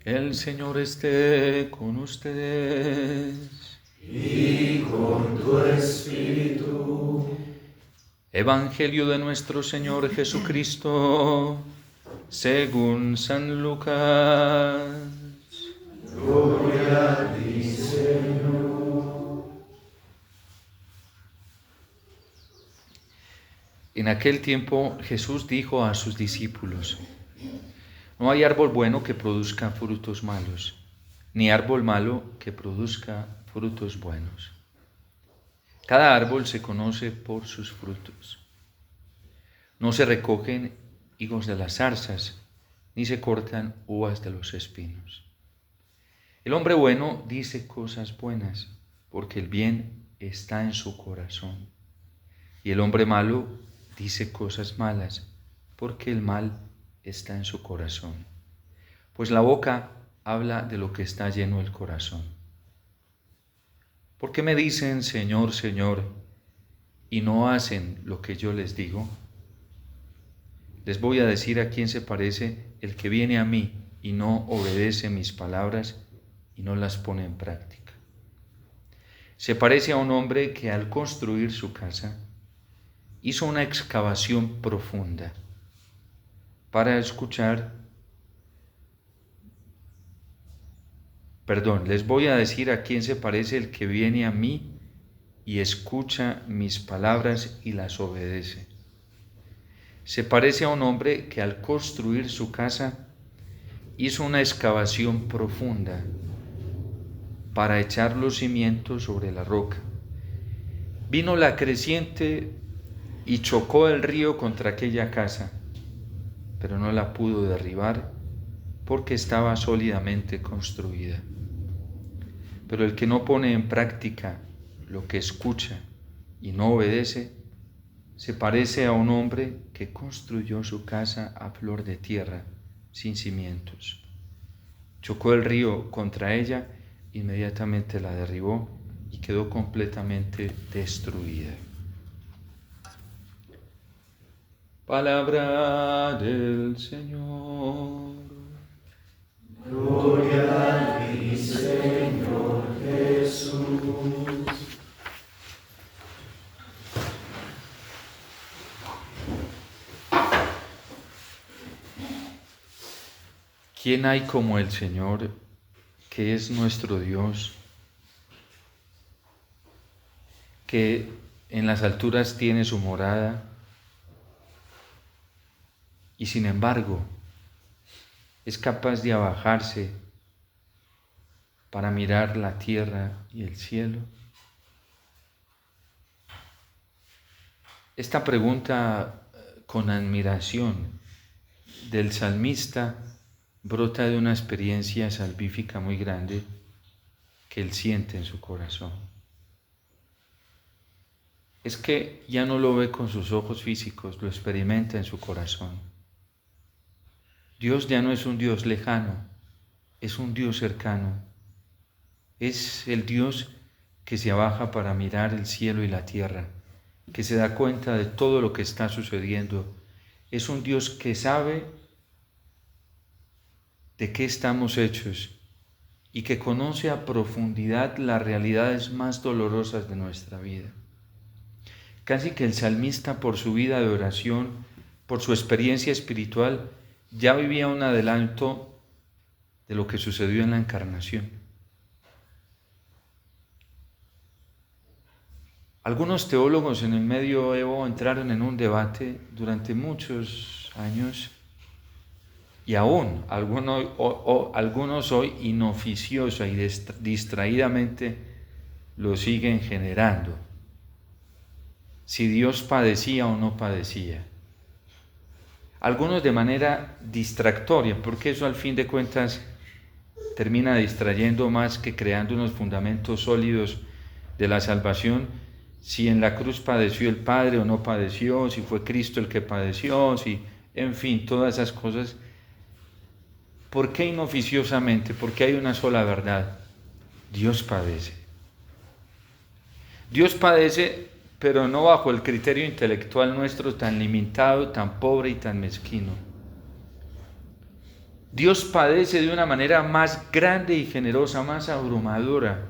El Señor esté con ustedes. Y con tu espíritu. Evangelio de nuestro Señor Jesucristo, según San Lucas. Gloria a ti, Señor. En aquel tiempo Jesús dijo a sus discípulos: No hay árbol bueno que produzca frutos malos, ni árbol malo que produzca frutos buenos. Cada árbol se conoce por sus frutos. No se recogen higos de las zarzas, ni se cortan uvas de los espinos. El hombre bueno dice cosas buenas, porque el bien está en su corazón. Y el hombre malo dice cosas malas, porque el mal está en su corazón. Pues la boca habla de lo que está lleno el corazón. ¿Por qué me dicen Señor, Señor, y no hacen lo que yo les digo? Les voy a decir a quién se parece el que viene a mí y no obedece mis palabras y no las pone en práctica. Se parece a un hombre que al construir su casa hizo una excavación profunda les voy a decir a quién se parece el que viene a mí y escucha mis palabras y las obedece. Se parece a un hombre que al construir su casa hizo una excavación profunda para echar los cimientos sobre la roca. Vino la creciente y chocó el río contra aquella casa, pero no la pudo derribar porque estaba sólidamente construida. Pero el que no pone en práctica lo que escucha y no obedece, se parece a un hombre que construyó su casa a flor de tierra, sin cimientos. Chocó el río contra ella, inmediatamente la derribó y quedó completamente destruida. Palabra del Señor. Gloria a ti, Señor Jesús. ¿Quién hay como el Señor, que es nuestro Dios, que en las alturas tiene su morada y sin embargo es capaz de abajarse para mirar la tierra y el cielo? Esta pregunta con admiración del salmista brota de una experiencia salvífica muy grande que él siente en su corazón. Es que ya no lo ve con sus ojos físicos, lo experimenta en su corazón. Dios ya no es un Dios lejano, es un Dios cercano. Es el Dios que se abaja para mirar el cielo y la tierra, que se da cuenta de todo lo que está sucediendo. Es un Dios que sabe de qué estamos hechos y que conoce a profundidad las realidades más dolorosas de nuestra vida. Casi que el salmista, por su vida de oración, por su experiencia espiritual, ya vivía un adelanto de lo que sucedió en la encarnación. Algunos teólogos en el medioevo entraron en un debate durante muchos años y aún algunos hoy inoficiosa y distraídamente lo siguen generando. Si Dios padecía o no padecía. Algunos de manera distractoria, porque eso al fin de cuentas termina distrayendo más que creando unos fundamentos sólidos de la salvación. Si en la cruz padeció el Padre o no padeció, si fue Cristo el que padeció, en fin, todas esas cosas. ¿Por qué inoficiosamente? Porque hay una sola verdad. Dios padece. Dios padece, pero no bajo el criterio intelectual nuestro tan limitado, tan pobre y tan mezquino. Dios padece de una manera más grande y generosa, más abrumadora.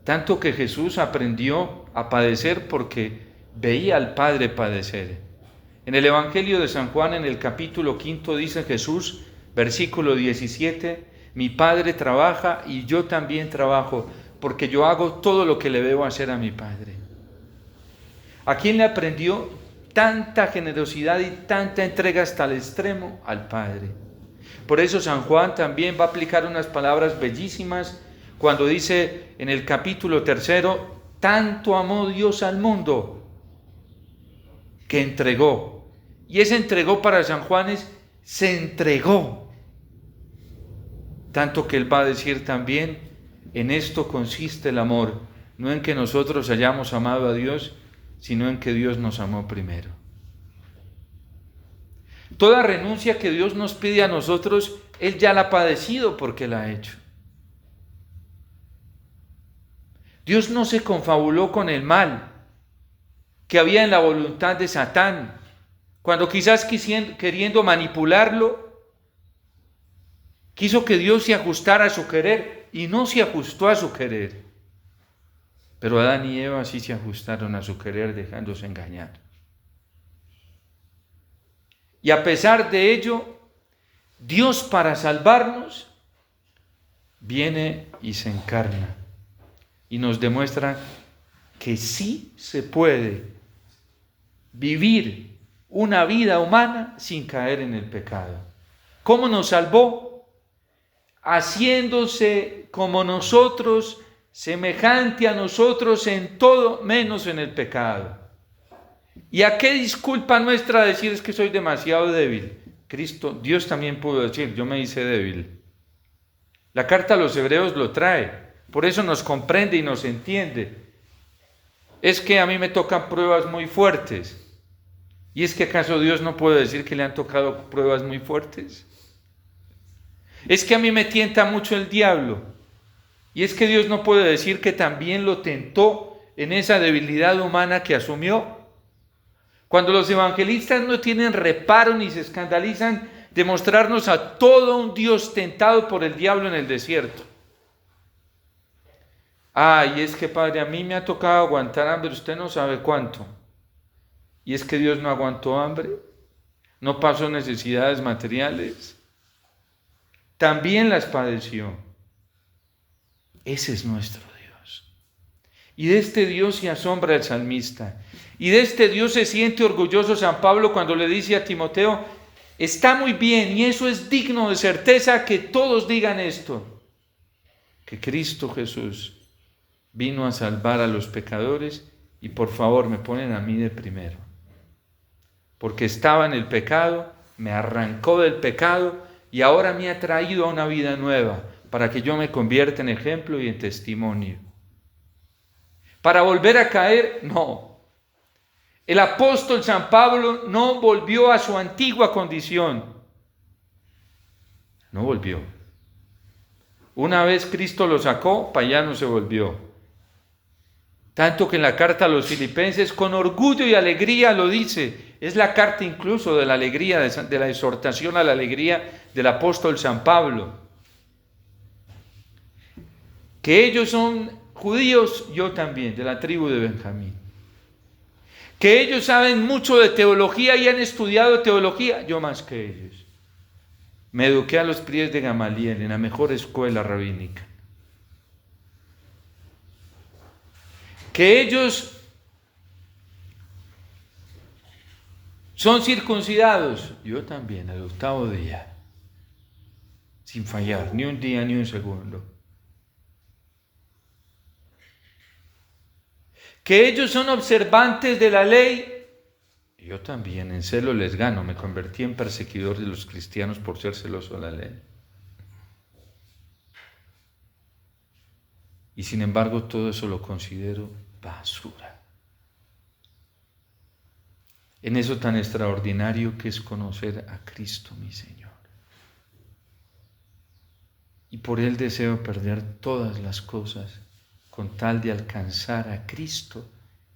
Tanto que Jesús aprendió a padecer porque veía al Padre padecer. En el Evangelio de San Juan, en el capítulo 5, dice Jesús, versículo 17, mi Padre trabaja y yo también trabajo, porque yo hago todo lo que le debo hacer a mi Padre. ¿A quién le aprendió tanta generosidad y tanta entrega hasta el extremo? Al Padre. Por eso San Juan también va a aplicar unas palabras bellísimas cuando dice en el capítulo 3, tanto amó Dios al mundo que entregó. Y ese entregó para San Juan es, se entregó. Tanto que él va a decir también, en esto consiste el amor, no en que nosotros hayamos amado a Dios, sino en que Dios nos amó primero. Toda renuncia que Dios nos pide a nosotros, Él ya la ha padecido porque la ha hecho. Dios no se confabuló con el mal que había en la voluntad de Satán, cuando quizás queriendo manipularlo, quiso que Dios se ajustara a su querer y no se ajustó a su querer. Pero Adán y Eva sí se ajustaron a su querer dejándose engañar. Y a pesar de ello, Dios para salvarnos viene y se encarna y nos demuestra que sí se puede vivir una vida humana sin caer en el pecado. ¿Cómo nos salvó? Haciéndose como nosotros, semejante a nosotros en todo menos en el pecado. ¿Y a qué disculpa nuestra decir es que soy demasiado débil? Dios también pudo decir, yo me hice débil. La carta a los Hebreos lo trae, por eso nos comprende y nos entiende. Es que a mí me tocan pruebas muy fuertes. ¿Y es que acaso Dios no puede decir que le han tocado pruebas muy fuertes? Es que a mí me tienta mucho el diablo. Y es que Dios no puede decir que también lo tentó en esa debilidad humana que asumió. Cuando los evangelistas no tienen reparo ni se escandalizan de mostrarnos a todo un Dios tentado por el diablo en el desierto. Y es que Padre, a mí me ha tocado aguantar hambre, usted no sabe cuánto. Y es que Dios no aguantó hambre, no pasó necesidades materiales, también las padeció. Ese es nuestro Dios. Y de este Dios se asombra el salmista. Y de este Dios se siente orgulloso San Pablo cuando le dice a Timoteo, está muy bien y eso es digno de certeza que todos digan esto, que Cristo Jesús vino a salvar a los pecadores y por favor me ponen a mí de primero. Porque estaba en el pecado, me arrancó del pecado y ahora me ha traído a una vida nueva para que yo me convierta en ejemplo y en testimonio. Para volver a caer, no. El apóstol San Pablo no volvió a su antigua condición. No volvió. Una vez Cristo lo sacó, para allá no se volvió. Tanto que en la carta a los Filipenses, con orgullo y alegría lo dice. Es la carta incluso de la alegría, de la exhortación a la alegría del apóstol San Pablo. Que ellos son judíos, yo también, de la tribu de Benjamín. Que ellos saben mucho de teología y han estudiado teología, yo más que ellos. Me eduqué a los pies de Gamaliel, en la mejor escuela rabínica. Que ellos son circuncidados, yo también, el 8º día, sin fallar, ni un día ni un segundo. Que ellos son observantes de la ley, yo también, en celo les gano, me convertí en perseguidor de los cristianos por ser celoso de la ley. Y sin embargo todo eso lo considero basura. En eso tan extraordinario que es conocer a Cristo mi Señor. Y por Él deseo perder todas las cosas con tal de alcanzar a Cristo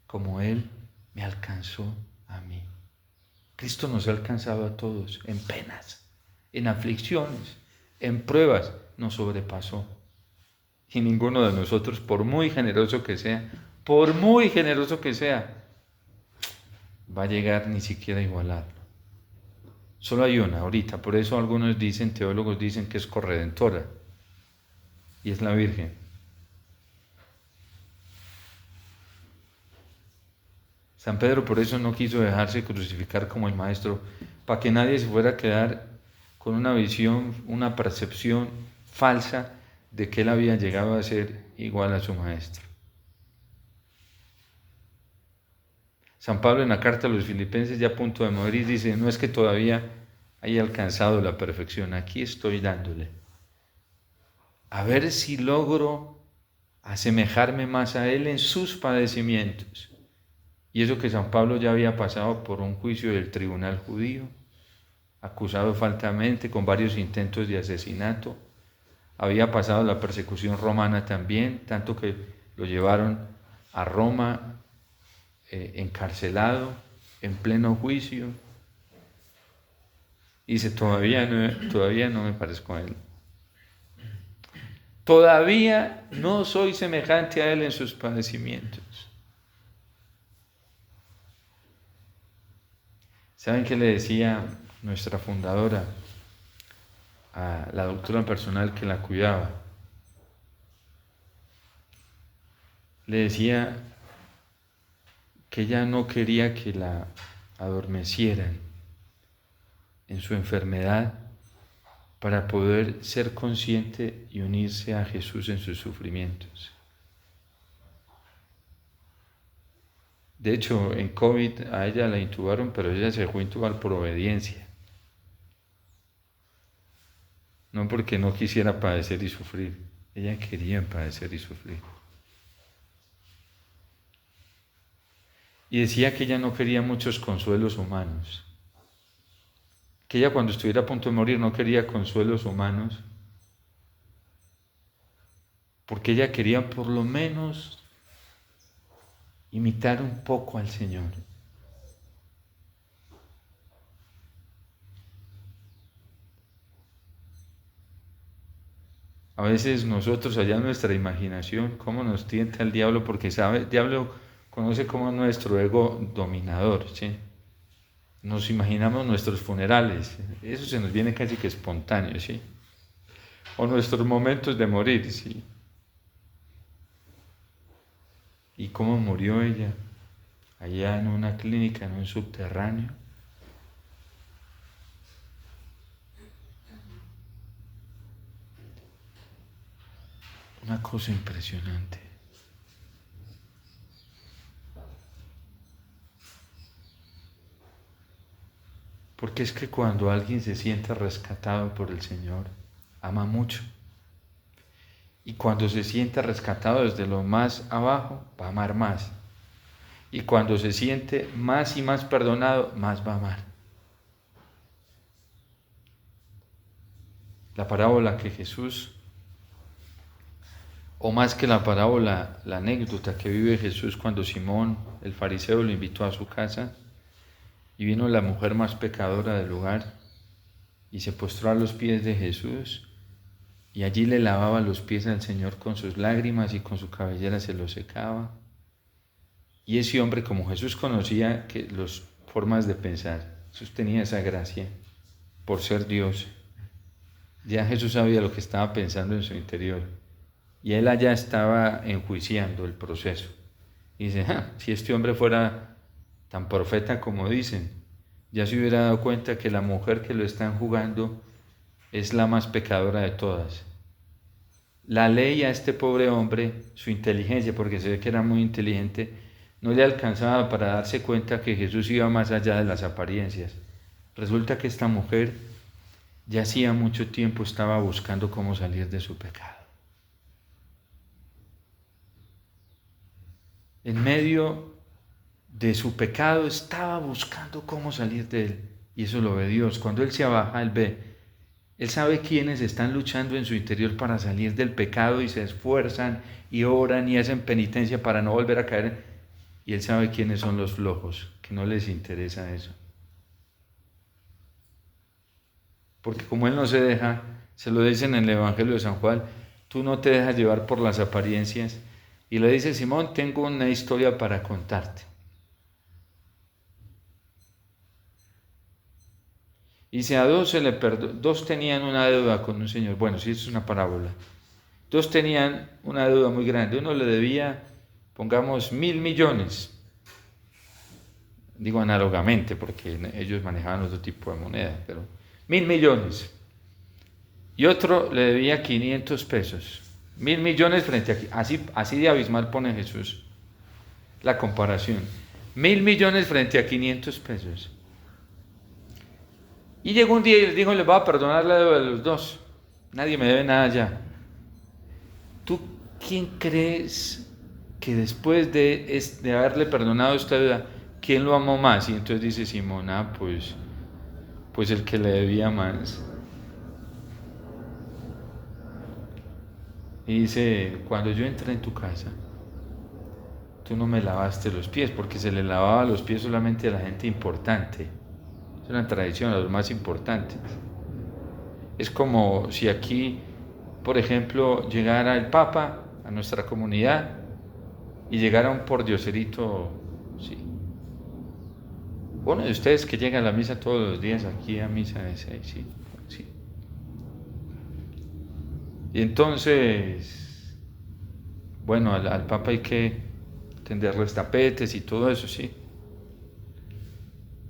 como Él me alcanzó a mí. Cristo nos ha alcanzado a todos en penas, en aflicciones, en pruebas, nos sobrepasó. Y ninguno de nosotros, por muy generoso que sea, va a llegar ni siquiera a igualarlo. Solo hay una ahorita, por eso algunos dicen, teólogos dicen que es corredentora, y es la Virgen. San Pedro por eso no quiso dejarse crucificar como el Maestro, para que nadie se fuera a quedar con una visión, una percepción falsa de que él había llegado a ser igual a su Maestro. San Pablo en la carta a los Filipenses, ya a punto de morir, dice, no es que todavía haya alcanzado la perfección, aquí estoy dándole. A ver si logro asemejarme más a él en sus padecimientos. Y eso que San Pablo ya había pasado por un juicio del tribunal judío, acusado falsamente con varios intentos de asesinato, había pasado la persecución romana también, tanto que lo llevaron a Roma encarcelado, en pleno juicio. Dice, todavía no me parezco a él. Todavía no soy semejante a él en sus padecimientos. ¿Saben qué le decía nuestra fundadora a la doctora personal que la cuidaba? Le decía que ella no quería que la adormecieran en su enfermedad para poder ser consciente y unirse a Jesús en sus sufrimientos. De hecho, en COVID a ella la intubaron, pero ella se dejó intubar por obediencia. No porque no quisiera padecer y sufrir, ella quería padecer y sufrir. Y decía que ella no quería muchos consuelos humanos, que ella cuando estuviera a punto de morir no quería consuelos humanos, porque ella quería por lo menos imitar un poco al Señor. A veces nosotros allá en nuestra imaginación, cómo nos tienta el diablo, porque el diablo conoce como nuestro ego dominador, ¿sí? Nos imaginamos nuestros funerales, eso se nos viene casi que espontáneo, ¿sí? O nuestros momentos de morir, ¿sí? ¿Y cómo murió ella? Allá en una clínica, en un subterráneo. Una cosa impresionante. Porque es que cuando alguien se siente rescatado por el Señor, ama mucho. Y cuando se siente rescatado desde lo más abajo, va a amar más. Y cuando se siente más y más perdonado, más va a amar. La parábola que Jesús, o más que la parábola, la anécdota que vive Jesús cuando Simón, el fariseo, lo invitó a su casa y vino la mujer más pecadora del lugar y se postró a los pies de Jesús y allí le lavaba los pies al Señor con sus lágrimas y con su cabellera se los secaba. Y ese hombre, como Jesús conocía que las formas de pensar, Jesús tenía esa gracia por ser Dios. Ya Jesús sabía lo que estaba pensando en su interior. Y él allá estaba enjuiciando el proceso. Y dice, si este hombre fuera tan profeta como dicen, ya se hubiera dado cuenta que la mujer que lo están jugando es la más pecadora de todas. La ley a este pobre hombre, su inteligencia, porque se ve que era muy inteligente, no le alcanzaba para darse cuenta que Jesús iba más allá de las apariencias. Resulta que esta mujer ya hacía mucho tiempo estaba buscando cómo salir de su pecado. En medio de su pecado estaba buscando cómo salir de él. Y eso lo ve Dios. Cuando Él se abaja, Él sabe quiénes están luchando en su interior para salir del pecado y se esfuerzan y oran y hacen penitencia para no volver a caer. Y Él sabe quiénes son los flojos, que no les interesa eso. porque como él no se deja, se lo dicen en el Evangelio de San Juan, tú no te dejas llevar por las apariencias. Y le dice, Simón, tengo una historia para contarte. Y si a dos se le perdonó, dos tenían una deuda con un señor. Bueno, sí, es una parábola. Dos tenían una deuda muy grande. Uno le debía, pongamos, 1.000 millones. Digo análogamente, porque ellos manejaban otro tipo de moneda, pero 1.000 millones. Y otro le debía 500 pesos. 1.000 millones frente a... Así de abismal pone Jesús la comparación. 1.000 millones frente a 500 pesos. Y llegó un día y les dijo, les voy a perdonar la deuda de los dos. Nadie me debe nada ya. ¿Tú quién crees que después de haberle perdonado esta deuda, quién lo amó más? Y entonces dice Simón, pues el que le debía más. Y dice, cuando yo entré en tu casa, tú no me lavaste los pies, porque se le lavaba los pies solamente a la gente importante. Es una tradición, a los más importantes. Es como si aquí, por ejemplo, llegara el Papa a nuestra comunidad y llegara un pordioserito, sí. Uno de ustedes que llega a la misa todos los días aquí a misa de 6, sí, sí. Y entonces, bueno, al Papa hay que tenderles tapetes y todo eso, sí.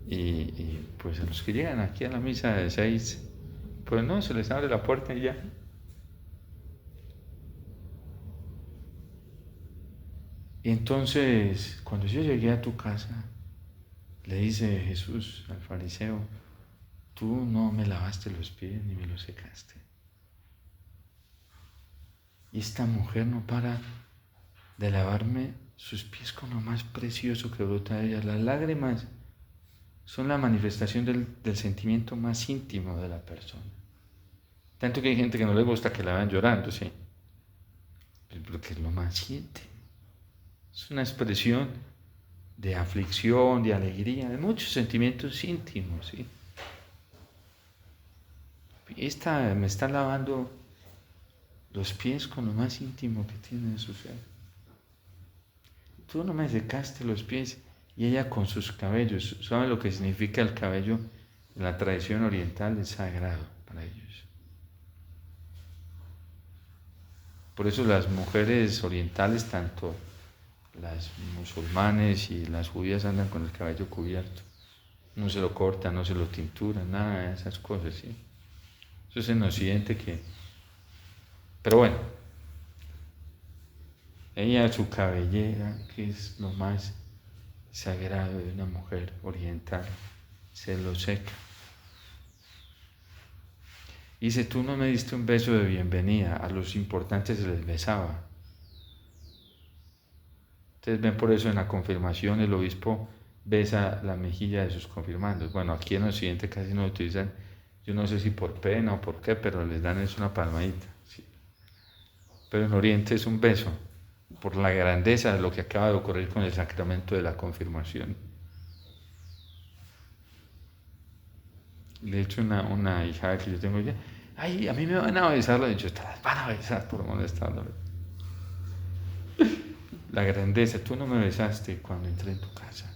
Y pues a los que llegan aquí a la misa de 6, pues no, se les abre la puerta y ya. Y entonces, cuando yo llegué a tu casa, le dice Jesús al fariseo, tú no me lavaste los pies ni me los secaste. Y esta mujer no para de lavarme sus pies con lo más precioso que brota de ella. Las lágrimas son la manifestación del sentimiento más íntimo de la persona. Tanto que hay gente que no le gusta que la vean llorando, sí. Porque es lo más íntimo. Es una expresión de aflicción, de alegría, de muchos sentimientos íntimos, ¿sí? Esta me está lavando los pies con lo más íntimo que tiene de su ser. Tú no me secaste los pies, y ella con sus cabellos. ¿Saben lo que significa el cabello? En la tradición oriental es sagrado para ellos. Por eso las mujeres orientales, tanto las musulmanes y las judías, andan con el cabello cubierto. No se lo cortan, no se lo tinturan, nada de esas cosas, ¿sí? Eso es en Occidente que... Pero bueno, ella, su cabellera, que es lo más sagrado de una mujer oriental, se lo seca. Y dice, tú no me diste un beso de bienvenida, a los importantes se les besaba. Ustedes ven por eso en la confirmación el obispo besa la mejilla de sus confirmandos. Bueno, aquí en Occidente casi no lo utilizan, yo no sé si por pena o por qué, pero les dan es una palmadita. Sí. Pero en Oriente es un beso, por la grandeza de lo que acaba de ocurrir con el sacramento de la confirmación. De hecho, una hija que yo tengo ya, ay, a mí me van a besar, le he dicho, te las van a besar por molestarlo. La grandeza, tú no me besaste cuando entré en tu casa,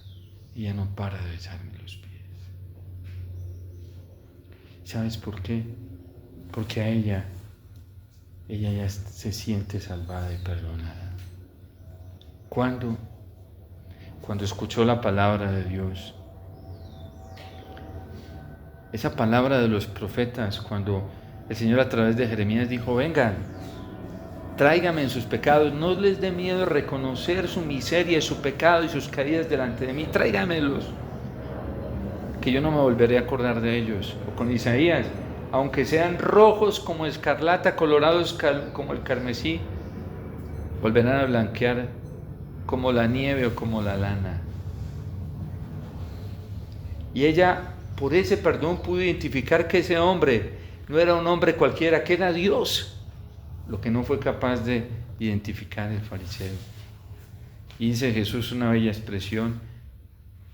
y ella no para de besarme los pies. ¿Sabes por qué? Porque a ella ya se siente salvada y perdonada. ¿Cuándo? Cuando escuchó la palabra de Dios. Esa palabra de los profetas, cuando el Señor a través de Jeremías dijo, vengan, tráigame en sus pecados, no les dé miedo reconocer su miseria, su pecado y sus caídas delante de mí, tráigamelos, que yo no me volveré a acordar de ellos. O con Isaías, aunque sean rojos como escarlata, colorados como el carmesí, volverán a blanquear como la nieve o como la lana. Y ella, por ese perdón, pudo identificar que ese hombre no era un hombre cualquiera, que era Dios, lo que no fue capaz de identificar el fariseo. Y dice Jesús una bella expresión,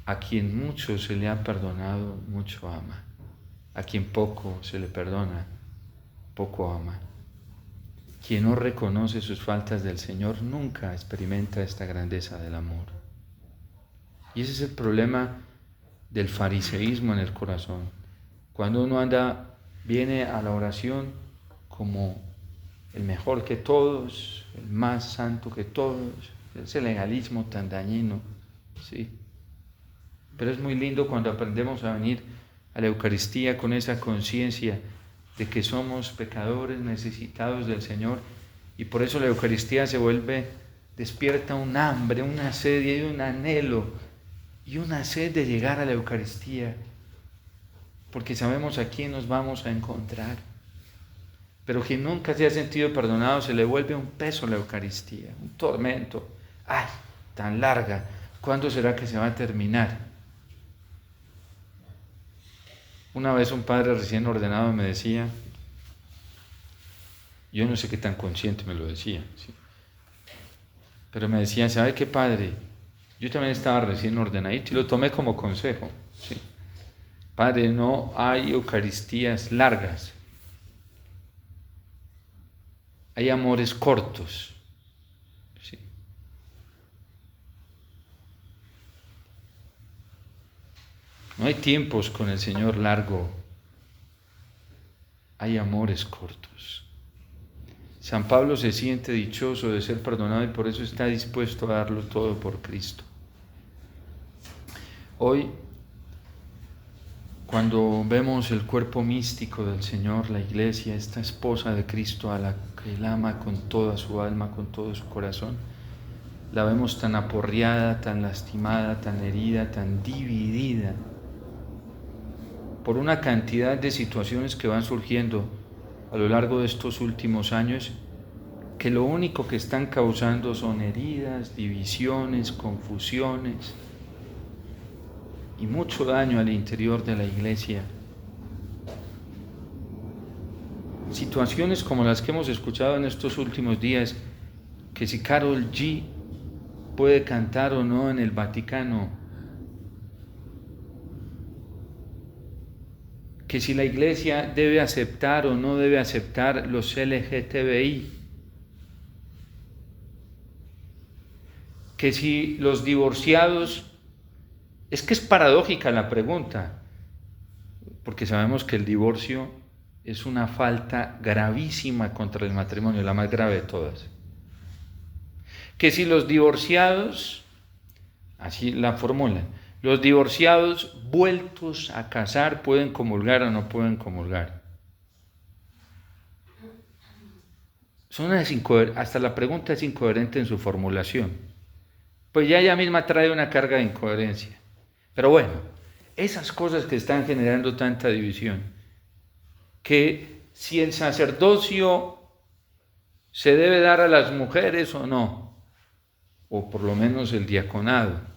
a quien mucho se le ha perdonado, mucho ama. A quien poco se le perdona, poco ama. Quien no reconoce sus faltas del Señor nunca experimenta esta grandeza del amor. Y ese es el problema del fariseísmo en el corazón. Cuando uno viene a la oración como el mejor que todos, el más santo que todos, ese legalismo tan dañino, ¿sí? Pero es muy lindo cuando aprendemos a venir a la Eucaristía con esa conciencia de que somos pecadores necesitados del Señor, y por eso la Eucaristía despierta un hambre, una sed y un anhelo y una sed de llegar a la Eucaristía, porque sabemos a quién nos vamos a encontrar. Pero quien nunca se ha sentido perdonado, se le vuelve un peso la Eucaristía, un tormento. ¡Ay, tan larga! ¿Cuándo será que se va a terminar? Una vez un padre recién ordenado me decía, yo no sé qué tan consciente me lo decía, ¿sí? Pero me decía, ¿sabe qué, padre? Yo también estaba recién ordenadito y lo tomé como consejo, ¿sí? Padre, no hay Eucaristías largas, hay amores cortos, ¿sí? No hay tiempos con el Señor largo, hay amores cortos. San Pablo se siente dichoso de ser perdonado y por eso está dispuesto a darlo todo por Cristo. Hoy, cuando vemos el cuerpo místico del Señor, la Iglesia, esta esposa de Cristo a la que Él ama con toda su alma, con todo su corazón, la vemos tan aporreada, tan lastimada, tan herida, tan dividida por una cantidad de situaciones que van surgiendo a lo largo de estos últimos años, que lo único que están causando son heridas, divisiones, confusiones y mucho daño al interior de la Iglesia. Situaciones como las que hemos escuchado en estos últimos días, que si Karol G puede cantar o no en el Vaticano, que si la Iglesia debe aceptar o no debe aceptar los LGTBI, que si los divorciados, es que es paradójica la pregunta, porque sabemos que el divorcio es una falta gravísima contra el matrimonio, la más grave de todas. Que si los divorciados, así la formulan, los divorciados vueltos a casar pueden comulgar o no pueden comulgar. Hasta la pregunta es incoherente en su formulación. Pues ya ella misma trae una carga de incoherencia. Pero bueno, esas cosas que están generando tanta división, que si el sacerdocio se debe dar a las mujeres o no, o por lo menos el diaconado,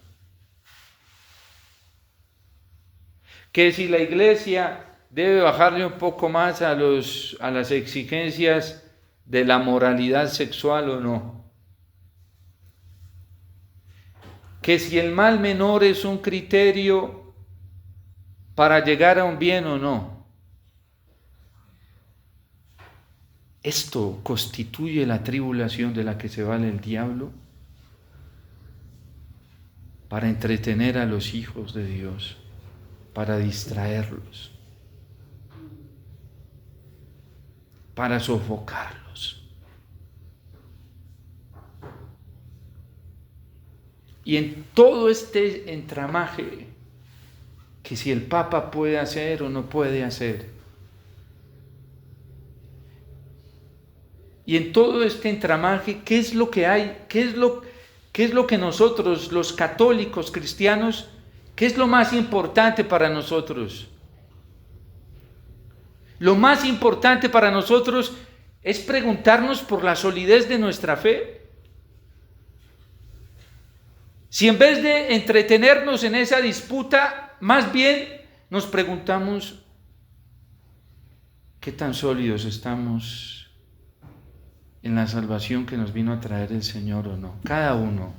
que si la Iglesia debe bajarle un poco más a las exigencias de la moralidad sexual o no, que si el mal menor es un criterio para llegar a un bien o no. ¿Esto constituye la tribulación de la que se vale el diablo para entretener a los hijos de Dios, para distraerlos, para sofocarlos? Y en todo este entramaje, que si el Papa puede hacer o no puede hacer, y en todo este entramaje, ¿qué es lo que hay? ¿Qué es lo que nosotros, los católicos cristianos, qué es lo más importante para nosotros? Lo más importante para nosotros es preguntarnos por la solidez de nuestra fe. Si en vez de entretenernos en esa disputa, más bien nos preguntamos qué tan sólidos estamos en la salvación que nos vino a traer el Señor o no. Cada uno,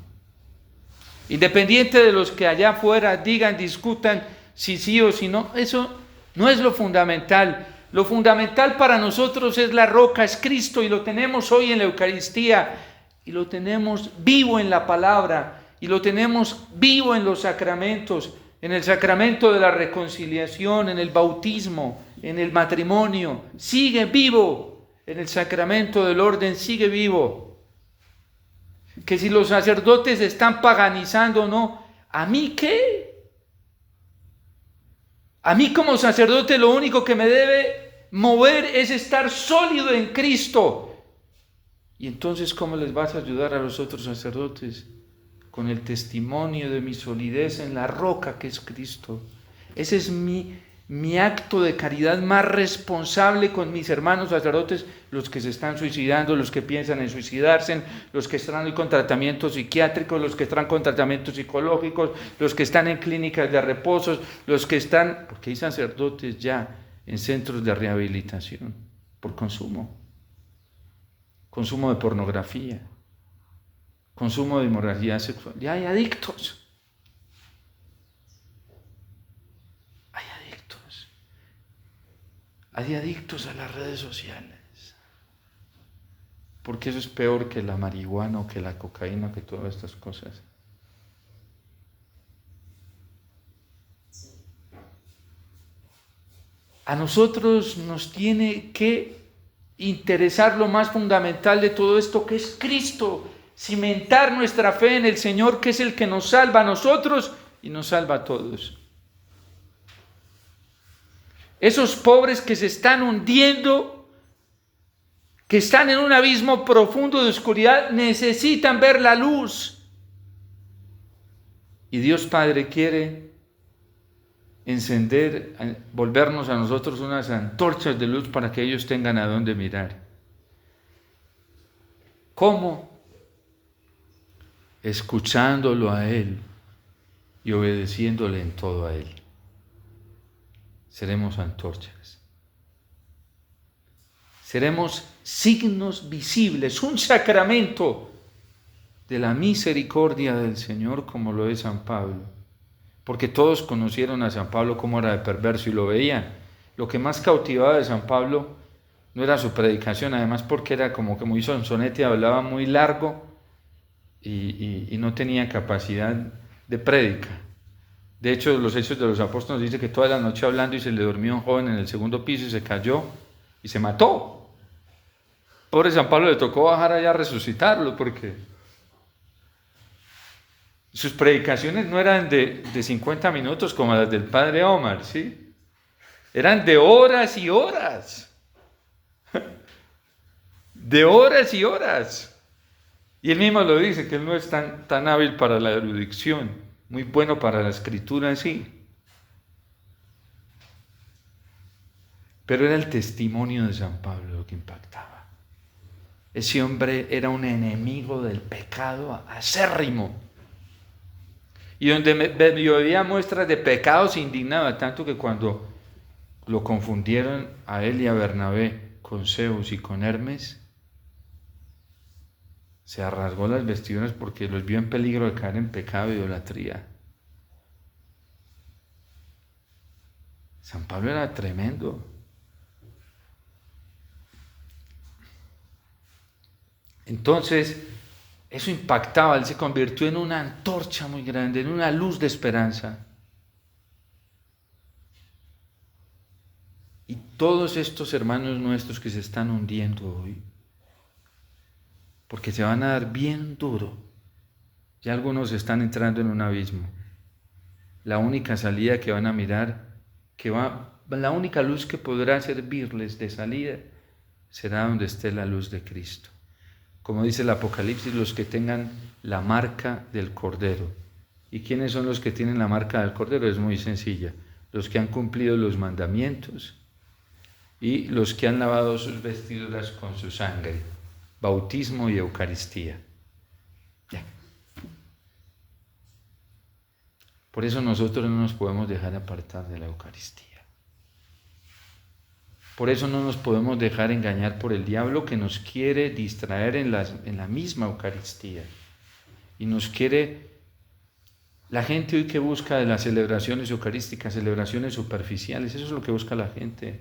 independiente de los que allá afuera digan, discutan si sí o si no, eso No es lo fundamental. Lo fundamental para nosotros es la roca, es Cristo, y lo tenemos hoy en la Eucaristía, y lo tenemos vivo en la palabra, y lo tenemos vivo en los sacramentos, en el sacramento de la reconciliación, en el bautismo, en el matrimonio. Sigue vivo, en el sacramento del orden sigue vivo. Que si los sacerdotes están paganizando o no, ¿a mí qué? A mí como sacerdote lo único que me debe mover es estar sólido en Cristo. Y entonces, ¿cómo les vas a ayudar a los otros sacerdotes? Con el testimonio de mi solidez en la roca que es Cristo. Ese es mi acto de caridad más responsable con mis hermanos sacerdotes, los que se están suicidando, los que piensan en suicidarse, los que están con tratamientos psiquiátricos, los que están con tratamientos psicológicos, los que están en clínicas de reposo, los que están, porque hay sacerdotes ya en centros de rehabilitación por consumo de pornografía, consumo de inmoralidad sexual. Ya hay adictos. Hay adictos a las redes sociales. Porque eso es peor que la marihuana o que la cocaína, que todas estas cosas. A nosotros nos tiene que interesar lo más fundamental de todo esto, que es Cristo. Cimentar nuestra fe en el Señor, que es el que nos salva a nosotros y nos salva a todos. Esos pobres que se están hundiendo, que están en un abismo profundo de oscuridad, necesitan ver la luz. Y Dios Padre quiere volvernos a nosotros unas antorchas de luz para que ellos tengan a dónde mirar. ¿Cómo? Escuchándolo a Él y obedeciéndole en todo a Él. Seremos antorchas. Seremos signos visibles, un sacramento de la misericordia del Señor, como lo es San Pablo. Porque todos conocieron a San Pablo como era de perverso y lo veían. Lo que más cautivaba de San Pablo no era su predicación, además porque era como que muy sonsonete, hablaba muy largo y no tenía capacidad de prédica. De hecho, los Hechos de los Apóstoles dice que toda la noche hablando y se le durmió un joven en el segundo piso y se cayó y se mató. Pobre San Pablo, le tocó bajar allá a resucitarlo porque sus predicaciones no eran de 50 minutos como las del padre Omar, ¿sí? Eran de horas y horas. De horas y horas. Y él mismo lo dice, que él no es tan hábil para la erudición. Muy bueno para la escritura, sí. Pero era el testimonio de San Pablo lo que impactaba. Ese hombre era un enemigo del pecado acérrimo. Y donde veía muestras de pecado se indignaba, tanto que cuando lo confundieron a él y a Bernabé con Zeus y con Hermes, se rasgó las vestiduras porque los vio en peligro de caer en pecado e idolatría. San Pablo era tremendo. Entonces, eso impactaba, él se convirtió en una antorcha muy grande, en una luz de esperanza. Y todos estos hermanos nuestros que se están hundiendo hoy, porque se van a dar bien duro. Ya algunos están entrando en un abismo. La única salida que van a mirar, la única luz que podrá servirles de salida, será donde esté la luz de Cristo. Como dice el Apocalipsis, los que tengan la marca del Cordero. ¿Y quiénes son los que tienen la marca del Cordero? Es muy sencilla. Los que han cumplido los mandamientos y los que han lavado sus vestiduras con su sangre. Bautismo y Eucaristía. Ya. Por eso nosotros no nos podemos dejar apartar de la Eucaristía. Por eso no nos podemos dejar engañar por el diablo, que nos quiere distraer en la misma Eucaristía y nos quiere La gente hoy que busca de las celebraciones eucarísticas, celebraciones superficiales, eso es lo que busca la gente.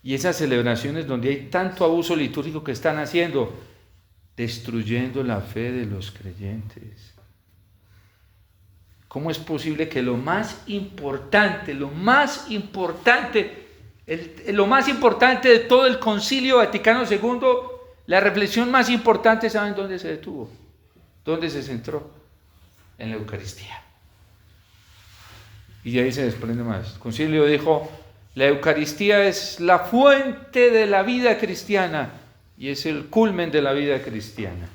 Y esas celebraciones donde hay tanto abuso litúrgico que están haciendo, destruyendo la fe de los creyentes. ¿Cómo es posible que lo más importante de todo el Concilio Vaticano II, la reflexión más importante, ¿saben dónde se detuvo? ¿Dónde se centró? En la Eucaristía. Y de ahí se desprende más. El Concilio dijo, la Eucaristía es la fuente de la vida cristiana y es el culmen de la vida cristiana.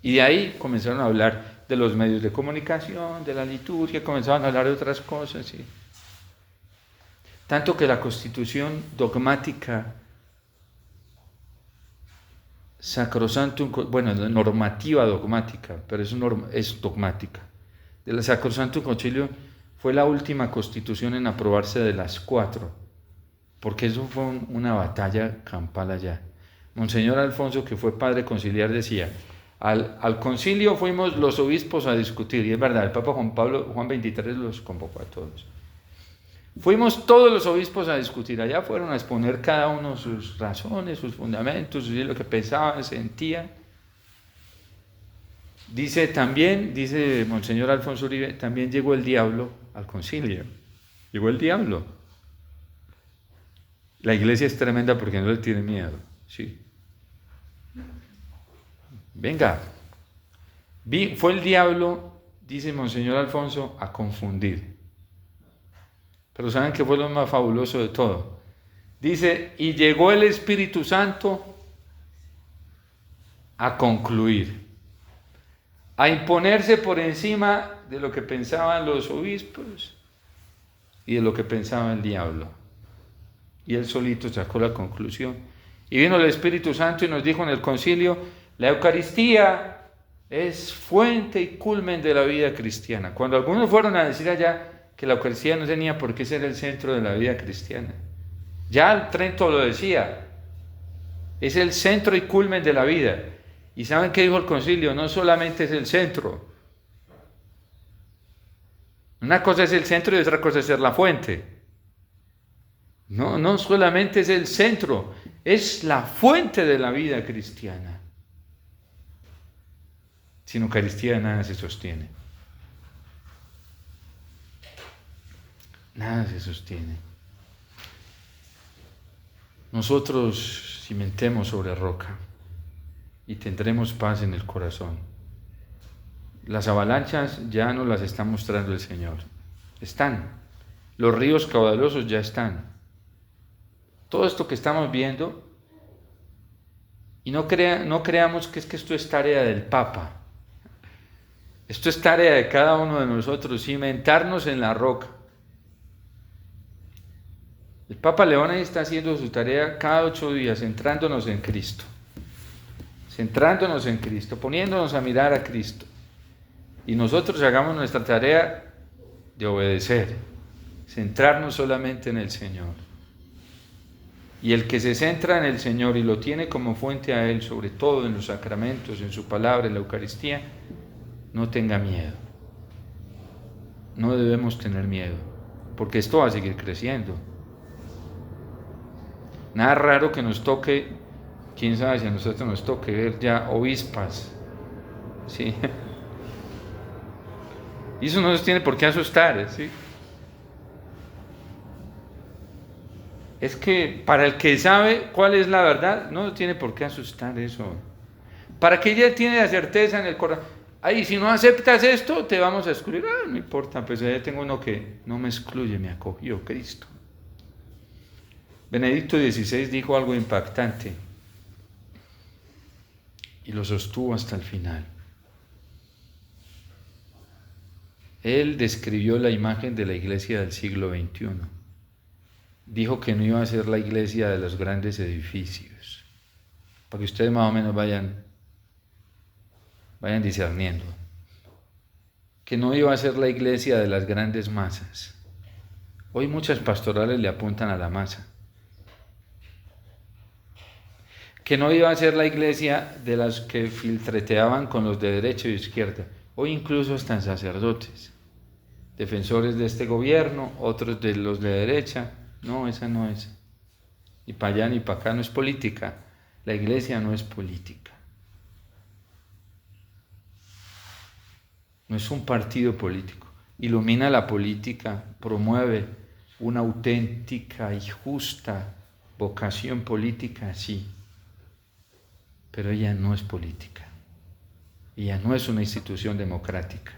Y de ahí comenzaron a hablar de los medios de comunicación, de la liturgia, comenzaron a hablar de otras cosas. ¿Sí? Tanto que la Constitución dogmática, Sacrosantum, normativa dogmática, pero es dogmática, de la Sacrosantum Concilio fue la última constitución en aprobarse de las 4, porque eso fue una batalla campal allá. Monseñor Alfonso, que fue padre conciliar, decía, al concilio fuimos los obispos a discutir, y es verdad, el Papa Juan XXIII los convocó a todos. Fuimos todos los obispos a discutir, allá fueron a exponer cada uno sus razones, sus fundamentos, lo que pensaban, sentían. Dice Monseñor Alfonso Uribe, también llegó el diablo al concilio. Llegó el diablo. La iglesia es tremenda porque no le tiene miedo. Sí. Venga. Fue el diablo, dice Monseñor Alfonso, a confundir. Pero ¿saben qué fue lo más fabuloso de todo? Dice, y llegó el Espíritu Santo a concluir, a imponerse por encima de lo que pensaban los obispos y de lo que pensaba el diablo. Y él solito sacó la conclusión. Y vino el Espíritu Santo y nos dijo en el concilio, la Eucaristía es fuente y culmen de la vida cristiana. Cuando algunos fueron a decir allá que la Eucaristía no tenía por qué ser el centro de la vida cristiana. Ya Trento lo decía, es el centro y culmen de la vida. ¿Y saben qué dijo el concilio? No solamente es el centro. Una cosa es el centro y otra cosa es ser la fuente. No solamente es el centro, es la fuente de la vida cristiana. Sin Eucaristía nada se sostiene. Nada se sostiene. Nosotros cimentemos sobre roca y tendremos paz en el corazón. Las avalanchas ya nos las está mostrando el Señor. Están. Los ríos caudalosos ya están. Todo esto que estamos viendo, y no creamos que esto es tarea del Papa. Esto es tarea de cada uno de nosotros, cimentarnos en la roca. El Papa León ahí está haciendo su tarea cada 8 días, centrándonos en Cristo. Centrándonos en Cristo, poniéndonos a mirar a Cristo. Y nosotros hagamos nuestra tarea de obedecer, centrarnos solamente en el Señor. Y el que se centra en el Señor y lo tiene como fuente a Él, sobre todo en los sacramentos, en su palabra, en la Eucaristía, no tenga miedo. No debemos tener miedo, porque esto va a seguir creciendo. Nada raro que nos toque, quién sabe si a nosotros nos toque ver ya obispas, ¿sí? Y eso no nos tiene por qué asustar, ¿sí? Es que para el que sabe cuál es la verdad, no tiene por qué asustar eso. Para que ella tiene la certeza en el corazón, ay, si no aceptas esto, te vamos a excluir. No importa, pues ya tengo uno que no me excluye, me acogió Cristo. Benedicto XVI dijo algo impactante y lo sostuvo hasta el final. Él describió la imagen de la iglesia del siglo XXI. Dijo que no iba a ser la iglesia de los grandes edificios, para que ustedes más o menos vayan discerniendo. Que no iba a ser la iglesia de las grandes masas. Hoy muchas pastorales le apuntan a la masa. que no iba a ser la iglesia de las que filtreteaban con los de derecha y izquierda. Hoy incluso están sacerdotes, defensores de este gobierno, otros de los de derecha. No, esa no es. Ni para allá ni para acá, no es política. La iglesia no es política. No es un partido político. Ilumina la política, promueve una auténtica y justa vocación política, sí. Pero ella no es política. Ella no es una institución democrática.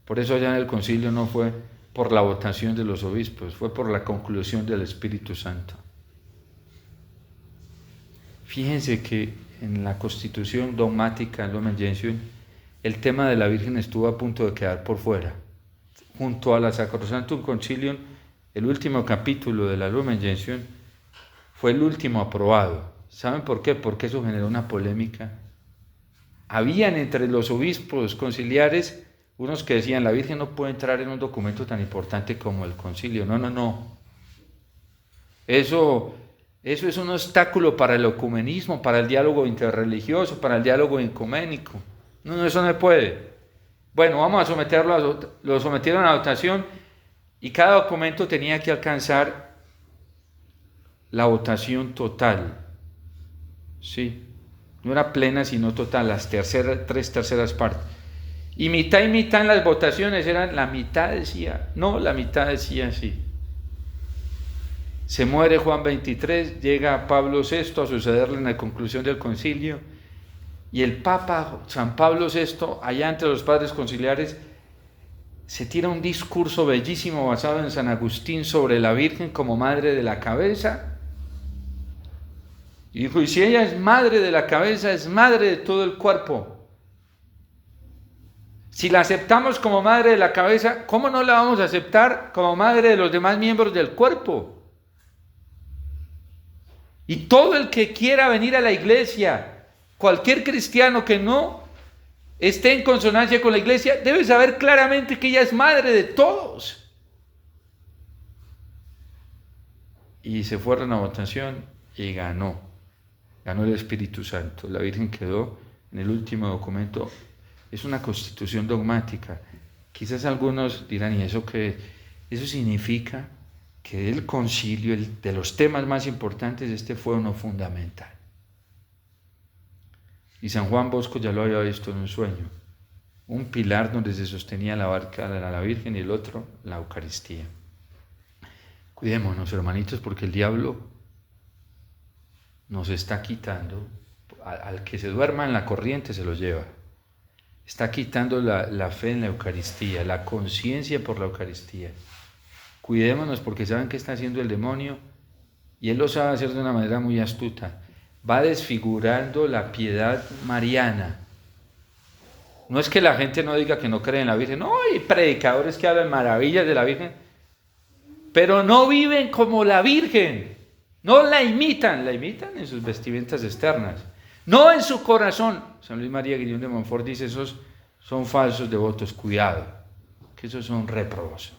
Por eso allá en el concilio no fue por la votación de los obispos, fue por la conclusión del Espíritu Santo. Fíjense que en la Constitución dogmática Lumen Gentium, el tema de la Virgen estuvo a punto de quedar por fuera. Junto a la Sacrosanctum Concilium, el último capítulo de la Lumen Gentium fue el último aprobado. ¿Saben por qué? Porque eso generó una polémica. Habían entre los obispos conciliares unos que decían, la Virgen no puede entrar en un documento tan importante como el concilio. No. Eso es un obstáculo para el ecumenismo, para el diálogo interreligioso, para el diálogo ecuménico. No, eso no puede. Bueno, vamos a someterlo, lo sometieron a votación y cada documento tenía que alcanzar la votación total. Sí, no era plena sino total, las 3/3 partes. Y mitad en las votaciones eran, la mitad decía no, la mitad decía sí. Se muere Juan XXIII, llega Pablo VI a sucederle en la conclusión del concilio, y el Papa San Pablo VI, allá entre los padres conciliares, se tira un discurso bellísimo basado en San Agustín sobre la Virgen como madre de la cabeza. Y dijo, y si ella es madre de la cabeza, es madre de todo el cuerpo. Si la aceptamos como madre de la cabeza, ¿cómo no la vamos a aceptar como madre de los demás miembros del cuerpo? Y todo el que quiera venir a la iglesia, cualquier cristiano que no esté en consonancia con la iglesia, debe saber claramente que ella es madre de todos. Y se fue a la votación y ganó el Espíritu Santo. La Virgen quedó en el último documento. Es una constitución dogmática. Quizás algunos dirán, ¿y eso qué? Eso significa que el concilio, de los temas más importantes, este fue uno fundamental. Y San Juan Bosco ya lo había visto en un sueño. Un pilar donde se sostenía la barca de la Virgen y el otro, la Eucaristía. Cuidémonos, hermanitos, porque el diablo nos está quitando, al que se duerma en la corriente se lo lleva. Está quitando la fe en la Eucaristía, la conciencia por la Eucaristía. Cuidémonos porque saben qué está haciendo el demonio y él lo sabe hacer de una manera muy astuta. Va desfigurando la piedad mariana. No es que la gente no diga que no cree en la Virgen. No, hay predicadores que hablan maravillas de la Virgen, pero no viven como la Virgen. No la imitan en sus vestimentas externas. No en su corazón. San Luis María Griñón de Montfort dice, esos son falsos devotos, cuidado, que esos son réprobos.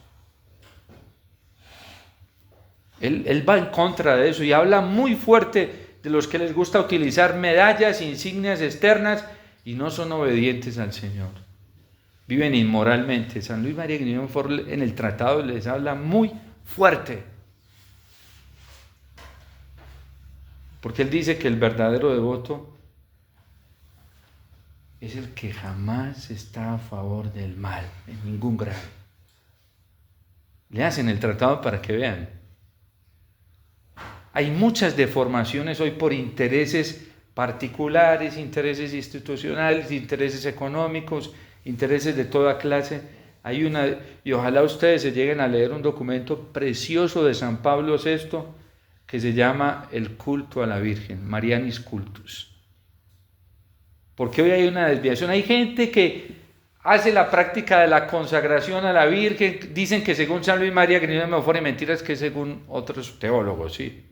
Él va en contra de eso y habla muy fuerte de los que les gusta utilizar medallas, insignias externas y no son obedientes al Señor. Viven inmoralmente. San Luis María Griñón de Montfort en el tratado les habla muy fuerte. Porque él dice que el verdadero devoto es el que jamás está a favor del mal, en ningún grado. Le hacen el tratado para que vean. Hay muchas deformaciones hoy por intereses particulares, intereses institucionales, intereses económicos, intereses de toda clase. Y ojalá ustedes se lleguen a leer un documento precioso de San Pablo VI que se llama El culto a la Virgen, Marianis Cultus. Porque hoy hay una desviación. Hay gente que hace la práctica de la consagración a la Virgen, dicen que según San Luis María Griñón de Montfort, y mentiras que según otros teólogos, sí.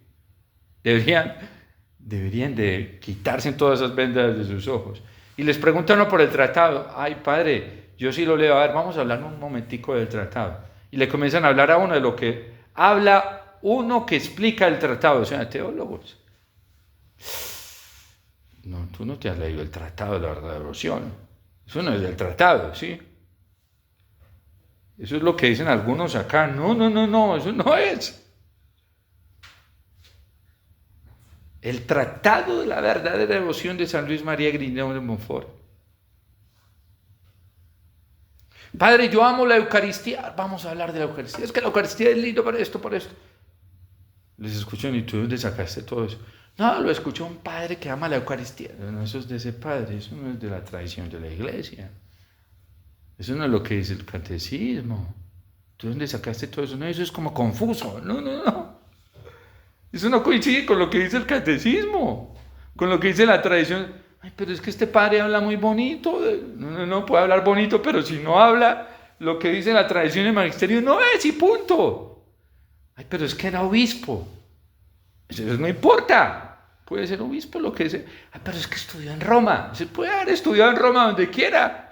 Deberían de quitarse todas esas vendas de sus ojos. Y les preguntan uno por el tratado. Ay, padre, yo sí lo leo. A ver, vamos a hablar un momentico del tratado. Y le comienzan a hablar a uno de lo que habla uno que explica el tratado, o sea, teólogos. No, tú no te has leído el tratado de la verdadera devoción. Eso no es del tratado, ¿sí? Eso es lo que dicen algunos acá. No, eso no es. El tratado de la verdadera devoción de San Luis María Grignón de Montfort. Padre, yo amo la Eucaristía. Vamos a hablar de la Eucaristía. Es que la Eucaristía es lindo para esto, por esto. Les escuchan, ¿y tú dónde sacaste todo eso? No, lo escuchó un padre que ama la Eucaristía. No, eso es de ese padre, eso no es de la tradición de la iglesia. Eso no es lo que dice el catecismo. ¿Tú dónde sacaste todo eso? No, eso es como confuso. No. Eso no coincide con lo que dice el catecismo, con lo que dice la tradición. Ay, pero es que este padre habla muy bonito. No puede hablar bonito, pero si no habla lo que dice la tradición y el magisterio, no es y punto. Ay, pero es que era obispo. Eso no importa. Puede ser obispo lo que dice. Ay, pero es que estudió en Roma. Se puede haber estudiado en Roma donde quiera.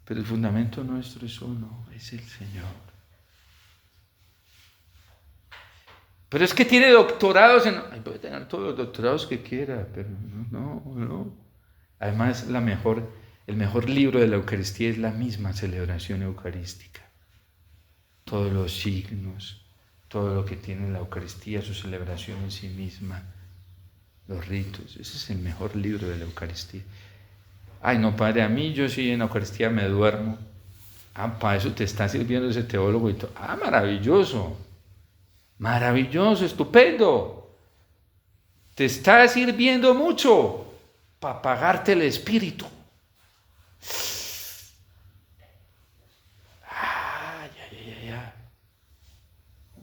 Pero el fundamento nuestro es uno, es el Señor. Pero es que tiene doctorados en... Ay, puede tener todos los doctorados que quiera, pero no. Además, el mejor libro de la Eucaristía es la misma celebración eucarística. Todos los signos, todo lo que tiene la Eucaristía, su celebración en sí misma, los ritos. Ese es el mejor libro de la Eucaristía. Ay, no, padre, a mí yo sí en la Eucaristía me duermo. Ah, para eso te está sirviendo ese teólogo y todo. Ah, maravilloso, estupendo. Te está sirviendo mucho para pagarte el espíritu. Ya.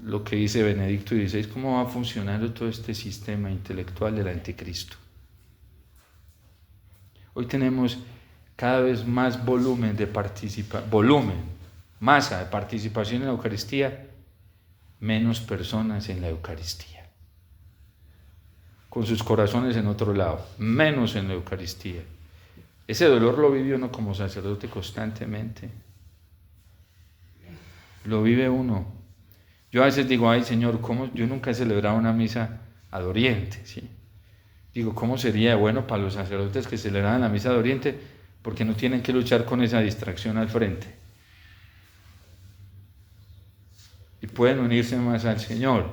Lo que dice Benedicto XVI, cómo va funcionando todo este sistema intelectual del anticristo. Hoy tenemos cada vez más masa de participación en la Eucaristía, menos personas en la Eucaristía. Con sus corazones en otro lado, menos en la Eucaristía. Ese dolor lo vive uno como sacerdote constantemente. Lo vive uno. Yo a veces digo, ay Señor, ¿cómo? Yo nunca he celebrado una misa ad Oriente, ¿sí? Digo, ¿cómo sería bueno para los sacerdotes que celebran la misa de Oriente? Porque no tienen que luchar con esa distracción al frente. Y pueden unirse más al Señor.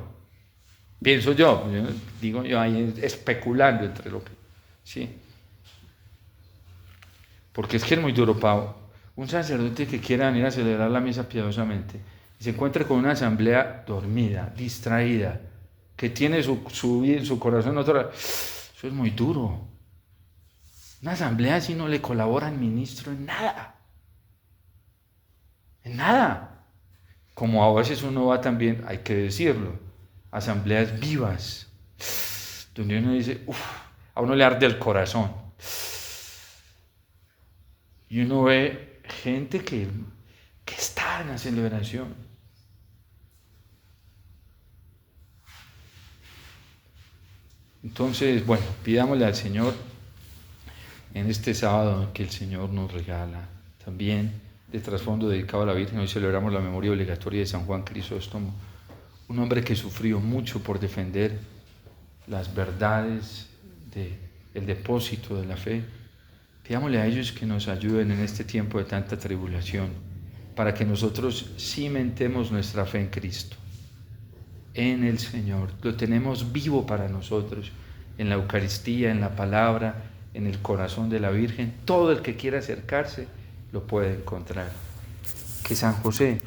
Pienso yo digo yo ahí especulando entre lo que... ¿sí? Porque es que es muy duro para un sacerdote que quiera venir a celebrar la misa piadosamente y se encuentra con una asamblea dormida, distraída, que tiene su corazón en otro lado. Eso es muy duro. Una asamblea así no le colabora al ministro en nada. En nada. Como a veces uno va también, hay que decirlo, asambleas vivas, donde uno dice, a uno le arde el corazón. Y uno ve gente que está en la celebración. Entonces, bueno, pidámosle al Señor en este sábado que el Señor nos regala también de trasfondo dedicado a la Virgen. Hoy celebramos la memoria obligatoria de San Juan Crisóstomo, un hombre que sufrió mucho por defender las verdades del depósito de la fe. Pidámosle a ellos que nos ayuden en este tiempo de tanta tribulación, para que nosotros cimentemos nuestra fe en Cristo, en el Señor. Lo tenemos vivo para nosotros, en la Eucaristía, en la palabra, en el corazón de la Virgen. Todo el que quiera acercarse lo puede encontrar. Que San José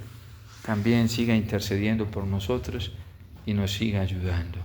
también siga intercediendo por nosotros y nos siga ayudando.